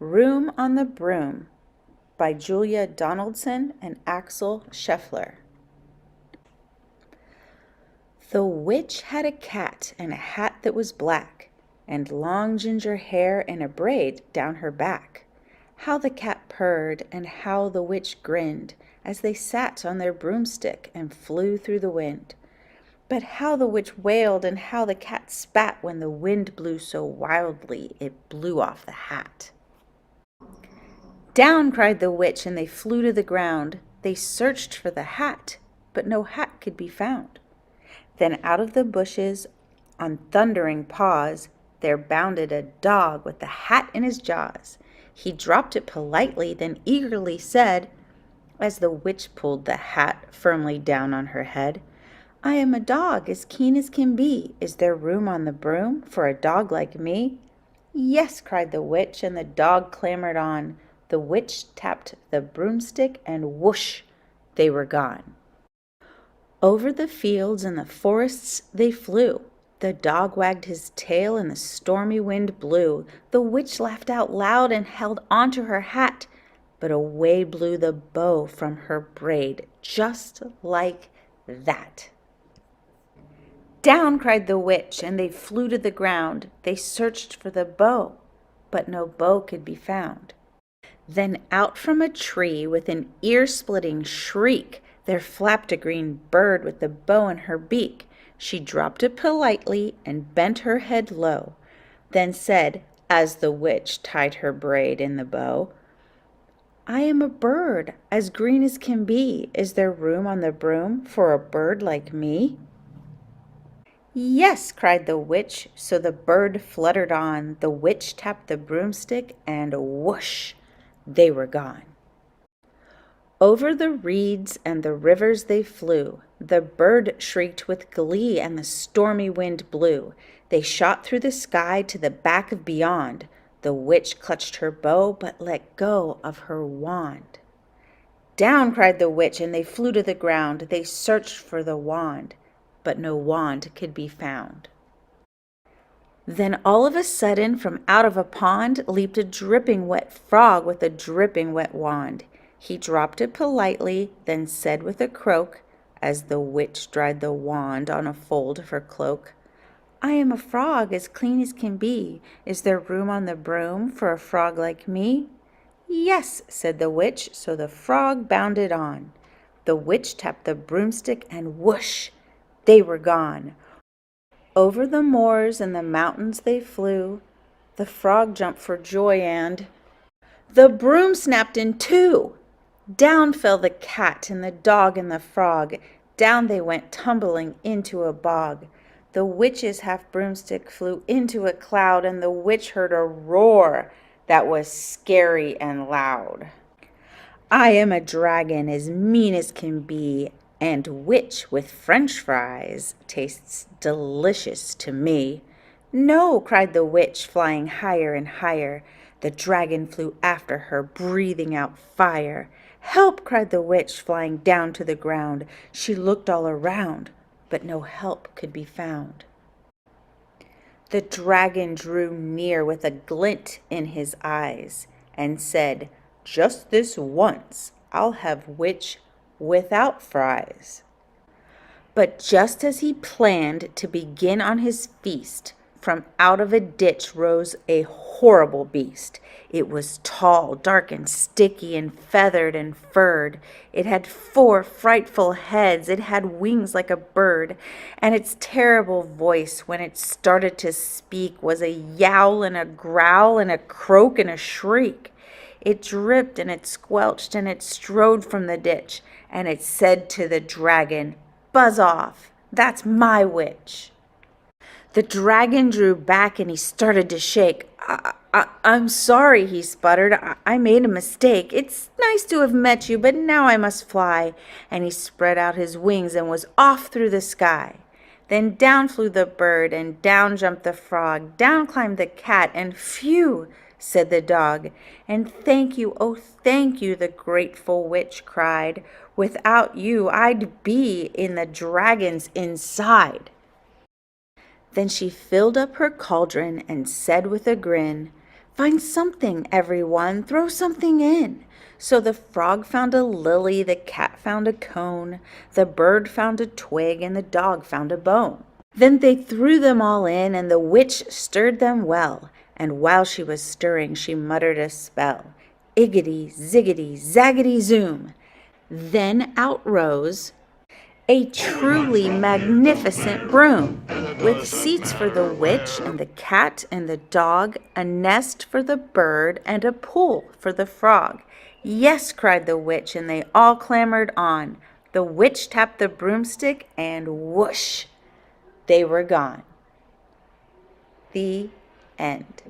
Room on the Broom by Julia Donaldson and Axel Scheffler. The witch had a cat and a hat that was black, and long ginger hair in a braid down her back. How the cat purred and how the witch grinned as they sat on their broomstick and flew through the wind. But how the witch wailed and how the cat spat when the wind blew so wildly it blew off the hat. Down, cried the witch, and they flew to the ground. They searched for the hat, but no hat could be found. Then out of the bushes, on thundering paws, there bounded a dog with the hat in his jaws. He dropped it politely, then eagerly said, as the witch pulled the hat firmly down on her head, "I am a dog as keen as can be. Is there room on the broom for a dog like me?" "Yes," cried the witch, and the dog clambered on. The witch tapped the broomstick, and whoosh, they were gone. Over the fields and the forests they flew. The dog wagged his tail, and the stormy wind blew. The witch laughed out loud and held onto her hat, but away blew the bow from her braid, just like that. Down, cried the witch, and they flew to the ground. They searched for the bow, but no bow could be found. Then out from a tree with an ear-splitting shriek, there flapped a green bird with the bow in her beak. She dropped it politely and bent her head low, then said, as the witch tied her braid in the bow, "I am a bird as green as can be. Is there room on the broom for a bird like me?" "Yes," cried the witch, so the bird fluttered on. The witch tapped the broomstick, and whoosh, they were gone. Over the reeds and the rivers they flew. The bird shrieked with glee, and the stormy wind blew. They shot through the sky to the back of beyond. The witch clutched her bow, but let go of her wand. Down, cried the witch, and they flew to the ground. They searched for the wand, but no wand could be found. Then all of a sudden, from out of a pond, leaped a dripping wet frog with a dripping wet wand. He dropped it politely, then said with a croak, as the witch dried the wand on a fold of her cloak, "I am a frog as clean as can be. Is there room on the broom for a frog like me?" "Yes," said the witch, so the frog bounded on. The witch tapped the broomstick, and whoosh, they were gone. Over the moors and the mountains they flew. The frog jumped for joy, and the broom snapped in two. Down fell the cat and the dog and the frog. Down they went tumbling into a bog. The witch's half broomstick flew into a cloud, and the witch heard a roar that was scary and loud. "I am a dragon as mean as can be, and which with French fries tastes delicious to me." "No," cried the witch, flying higher and higher. The dragon flew after her, breathing out fire. "Help!" cried the witch, flying down to the ground. She looked all around, but no help could be found. The dragon drew near with a glint in his eyes and said, "Just this once, I'll have witch without fries." But just as he planned to begin on his feast, from out of a ditch rose a horrible beast. It was tall, dark, and sticky, and feathered and furred. It had 4 frightful heads. It had wings like a bird, and its terrible voice, when it started to speak, was a yowl and a growl and a croak and a shriek. It dripped and it squelched and it strode from the ditch, and it said to the dragon, "Buzz off, that's my witch." The dragon drew back and he started to shake. I'm sorry," he sputtered. I made a mistake. It's nice to have met you, but now I must fly." And he spread out his wings and was off through the sky. Then down flew the bird, and down jumped the frog. Down climbed the cat, and phew, said the dog. "And thank you, oh thank you," the grateful witch cried. "Without you I'd be in the dragon's inside." Then she filled up her cauldron and said with a grin, Find something, everyone, throw something in. So the frog found a lily, the cat found a cone, the bird found a twig, and the dog found a bone. Then they threw them all in, and the witch stirred them well. And while she was stirring, she muttered a spell. Iggity, ziggity, zaggity, zoom. Then out rose a truly magnificent broom, with seats for the witch and the cat and the dog, a nest for the bird, and a pool for the frog. Yes, cried the witch, and they all clambered on. The witch tapped the broomstick, and whoosh, they were gone. The end.